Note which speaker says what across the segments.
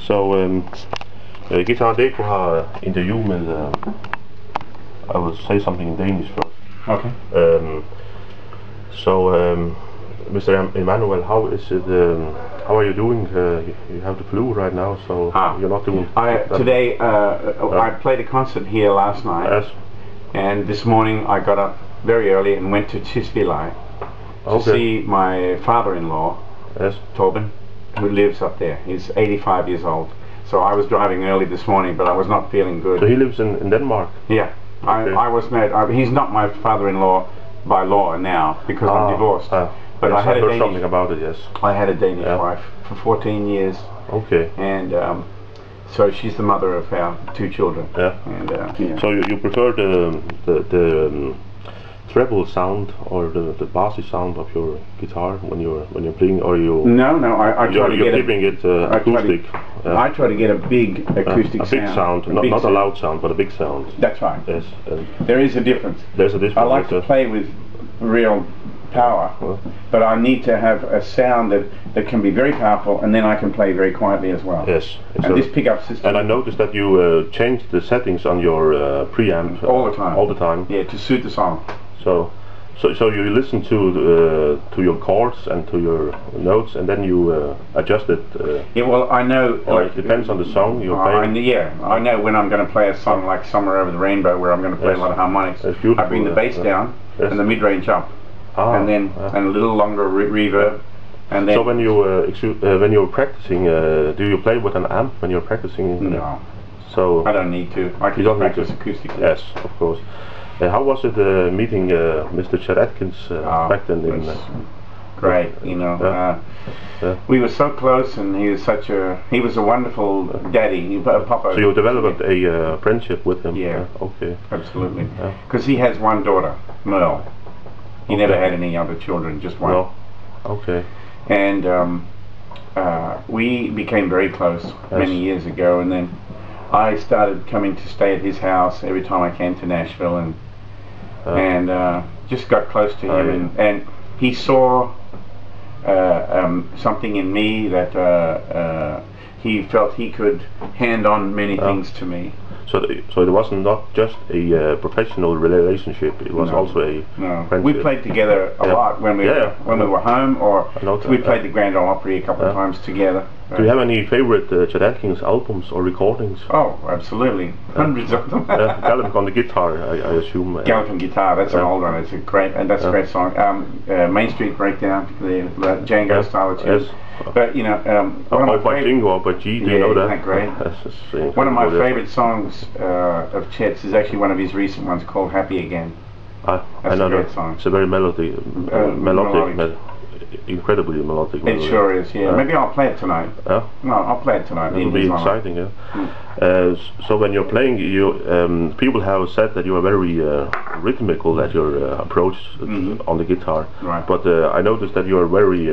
Speaker 1: So, Guitaren.dk har interview med, I will say something in Danish first.
Speaker 2: Okay.
Speaker 1: Mr. Emmanuel, how is it? How are you doing? You have the flu right now, so you're not doing.
Speaker 2: Today, I played a concert here last night.
Speaker 1: Yes.
Speaker 2: And this morning I got up very early and went to Tisvilaj to see my father-in-law,
Speaker 1: yes,
Speaker 2: Torben, who lives up there. He's 85 years old. So I was driving early this morning, but I was not feeling good.
Speaker 1: So he lives in Denmark?
Speaker 2: Yeah. Okay. I was made. He's not my father-in-law by law now because I'm divorced. But
Speaker 1: yes,
Speaker 2: I had
Speaker 1: heard something about it. Yes.
Speaker 2: I had a Danish wife for 14 years.
Speaker 1: Okay.
Speaker 2: And so she's the mother of our 2 children.
Speaker 1: Yeah.
Speaker 2: And
Speaker 1: so you prefer the treble sound or the bassy sound of your guitar when you're playing, or you?
Speaker 2: No, I try to get
Speaker 1: keeping it acoustic.
Speaker 2: I try to get a big acoustic
Speaker 1: sound. A big sound, not a loud sound, but a big sound.
Speaker 2: That's right.
Speaker 1: Yes.
Speaker 2: There is a difference.
Speaker 1: There's a difference.
Speaker 2: I like to play with real power, but I need to have a sound that can be very powerful, and then I can play very quietly as well.
Speaker 1: Yes.
Speaker 2: And this pickup system.
Speaker 1: And I noticed that you changed the settings on your preamp
Speaker 2: all the time.
Speaker 1: All the time.
Speaker 2: Yeah, to suit the song.
Speaker 1: So you listen to your chords and to your notes, and then you adjust it.
Speaker 2: Yeah, well, I know.
Speaker 1: Like, it depends on the song you're playing.
Speaker 2: I know when I'm going to play a song like "Somewhere Over the Rainbow," where I'm going to play a lot of harmonics. I bring the bass down and the mid-range up, and then and a little longer reverb. And then.
Speaker 1: So when you're practicing, do you play with an amp when you're practicing?
Speaker 2: No.
Speaker 1: So
Speaker 2: I don't need to. I can practice acoustically.
Speaker 1: Yes, of course. How was it meeting Mr. Chet Atkins back then?
Speaker 2: Great, you know. We were so close, and he was a wonderful daddy, papa.
Speaker 1: So you developed a friendship with him?
Speaker 2: Yeah.
Speaker 1: Okay.
Speaker 2: Absolutely. Because he has one daughter, Merle. He never had any other children, just one.
Speaker 1: No. Okay.
Speaker 2: And we became very close many years ago, and then I started coming to stay at his house every time I came to Nashville, and just got close to him, and he saw something in me that he felt he could hand on many things to me. So
Speaker 1: it was not just a professional relationship; it was also a friendship.
Speaker 2: We played together a lot when we were home, or we played the Grand Ole Opry a couple of times together.
Speaker 1: Do you have any favorite Chet Atkins albums or recordings?
Speaker 2: Oh, absolutely, hundreds of them.
Speaker 1: Gallop on the Guitar, I assume.
Speaker 2: Gallop on Guitar, that's an old one. It's a great, and that's a great song. Main Street Breakdown, the Django style tune. Yes. But you know, one of my
Speaker 1: Jingo or by G, do you know that?
Speaker 2: Isn't that great? One of my favorite songs of Chet's is actually one of his recent ones called Happy Again. That's a great song.
Speaker 1: It's a very melodic, incredibly melodic.
Speaker 2: It sure is, yeah. Maybe I'll play it tonight. No, I'll play it tonight.
Speaker 1: It'll be exciting, yeah. So when you're playing, people have said that you are very rhythmical at your approach on the guitar.
Speaker 2: Right.
Speaker 1: But I noticed that you are very,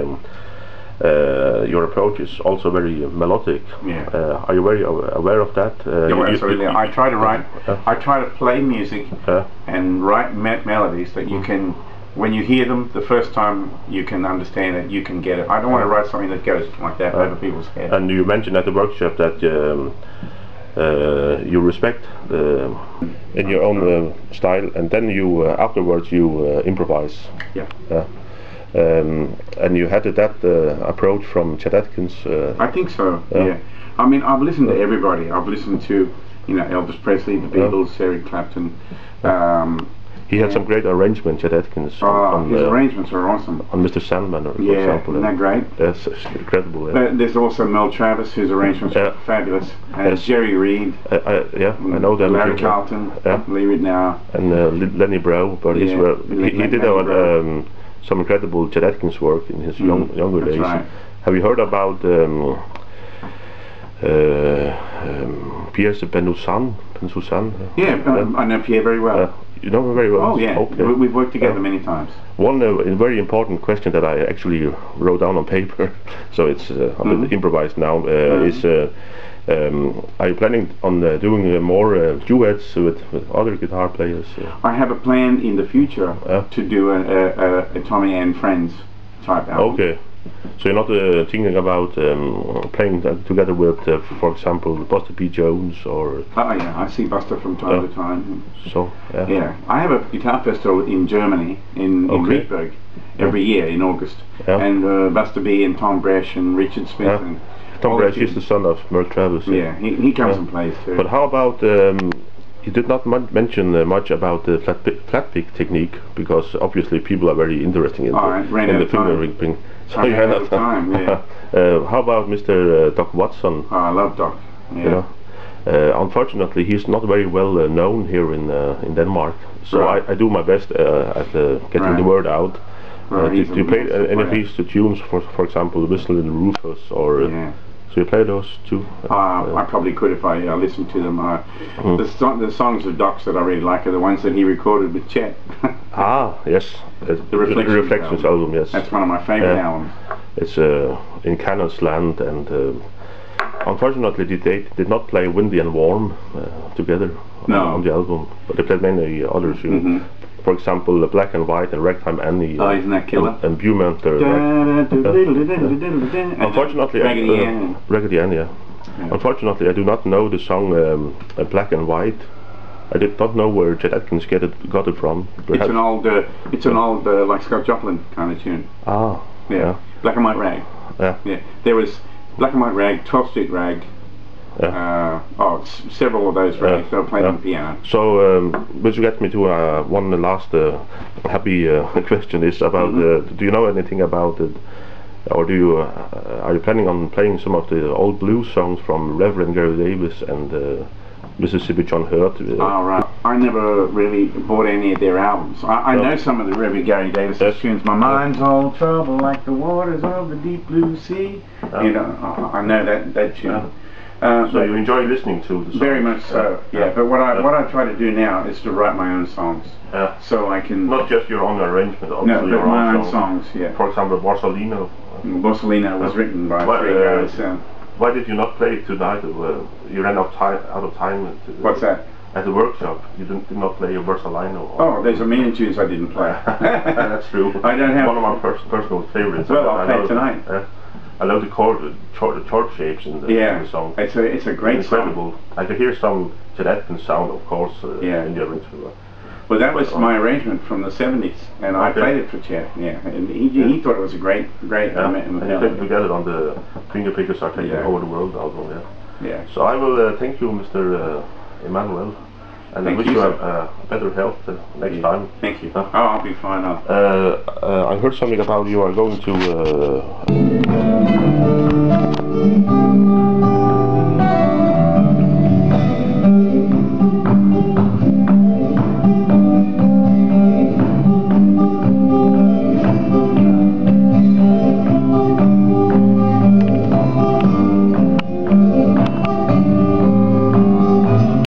Speaker 1: your approach is also very melodic.
Speaker 2: Yeah.
Speaker 1: Are you very aware of that?
Speaker 2: Absolutely. I try to write, I try to play music and write melodies that you can, when you hear them the first time, you can understand it, you can get it. I don't want to write something that goes like that over people's head.
Speaker 1: And you mentioned at the workshop that you respect in your own style, and then you afterwards you improvise.
Speaker 2: Yeah.
Speaker 1: And you had that approach from Chet Atkins.
Speaker 2: I think so. Yeah. I mean, I've listened to everybody. I've listened to, you know, Elvis Presley, the Beatles, Eric Clapton.
Speaker 1: He had some great arrangements, Chet Atkins.
Speaker 2: His arrangements are awesome.
Speaker 1: On Mr. Sandman, for example.
Speaker 2: Isn't that great?
Speaker 1: That's incredible.
Speaker 2: But there's also Mel Travis, whose arrangements are fabulous. And Jerry Reed.
Speaker 1: I know that.
Speaker 2: Larry Carlton, Leave It Now.
Speaker 1: And Lenny Brow, but he did some incredible Chet Atkins work in his younger days.
Speaker 2: Right.
Speaker 1: Have you heard about Pierre Benussan?
Speaker 2: Yeah, I know Pierre very well.
Speaker 1: You know him very well?
Speaker 2: Oh yeah,
Speaker 1: okay.
Speaker 2: We've worked together many times.
Speaker 1: One very important question that I actually wrote down on paper, so it's a bit improvised now, is are you planning on doing more duets with other guitar players?
Speaker 2: I have a plan in the future to do a Tommy and Friends type album.
Speaker 1: Okay. So you're not thinking about playing that together with, for example, Buster B. Jones or...
Speaker 2: Oh yeah, I see Buster from time to time.
Speaker 1: So, yeah.
Speaker 2: Yeah, I have a guitar festival in Germany, in Riedberg, every year in August. And Buster B. and Tom Bresch and Richard Smith and...
Speaker 1: Tom Bresch is the son of Merck Travis.
Speaker 2: Yeah, he comes and plays too.
Speaker 1: But how about... you did not mention much about the flat pick technique, because obviously people are very interested in the finger rigging. So you ran out of time. How about Mr. Doc Watson?
Speaker 2: Oh, I love Doc. Yeah.
Speaker 1: You know, unfortunately, he's not very well known here in Denmark. So I do my best at getting the word out. Do you play any of these tunes? For example, Whistle in the Rufus or? So you play those too?
Speaker 2: I probably could if I listened to them. The songs of Doc's that I really like are the ones that he recorded with Chet.
Speaker 1: Yes.
Speaker 2: The Reflections
Speaker 1: album, yes.
Speaker 2: That's one of my favourite albums.
Speaker 1: It's in Cannon's Land, and unfortunately they did not play Windy and Warm together on the album, but they played many others. For example, Black and White and Ragtime Annie.
Speaker 2: Isn't that killer?
Speaker 1: And Bewmanter. Unfortunately, Raggedy Ann, yeah. Unfortunately, I do not know the song Black and White. I did not know where Chet Atkins got it from. Perhaps.
Speaker 2: It's an old like Scott Joplin kind of tune. Yeah. Black and White Rag. Yeah. There was Black and White Rag, 12th Street Rag. Several of those rags. They were playing on the piano.
Speaker 1: So, which gets me to one last happy question is about do you know anything about it, or are you planning on playing some of the old blues songs from Reverend Gary Davis and Mississippi John Hurt?
Speaker 2: Right. I never really bought any of their albums. I know some of the Reverend Gary Davis tunes. My mind's all trouble like the waters of the deep blue sea. You know, I know that tune.
Speaker 1: So you enjoy listening to the songs?
Speaker 2: Very much so, But what I try to do now is to write my own songs. So I can...
Speaker 1: Not just your own arrangement, obviously.
Speaker 2: No, but my own songs,
Speaker 1: For example, Borsalino.
Speaker 2: Borsalino was written by three guys.
Speaker 1: Why did you not play it tonight? You ran out of time.
Speaker 2: What's that?
Speaker 1: At the workshop, you did not play a Borsalino.
Speaker 2: Oh, there's a million tunes I didn't play.
Speaker 1: That's true.
Speaker 2: I don't have...
Speaker 1: One of my personal favorites.
Speaker 2: Well, I'll play it tonight.
Speaker 1: I love the chord shapes in the song.
Speaker 2: It's a great
Speaker 1: incredible
Speaker 2: song.
Speaker 1: I could hear some Chet Atkins sound, of course, in the arrangement.
Speaker 2: Well, that was my arrangement from the 70s, and I played it for Chet. And he thought it was a great.
Speaker 1: And you played together on the Finger Pickers Are Taking Over the World album. So I will thank you, Mr. Emmanuel. And I wish you better health next time.
Speaker 2: Thank you. I'll be fine.
Speaker 1: I heard something about you are going to...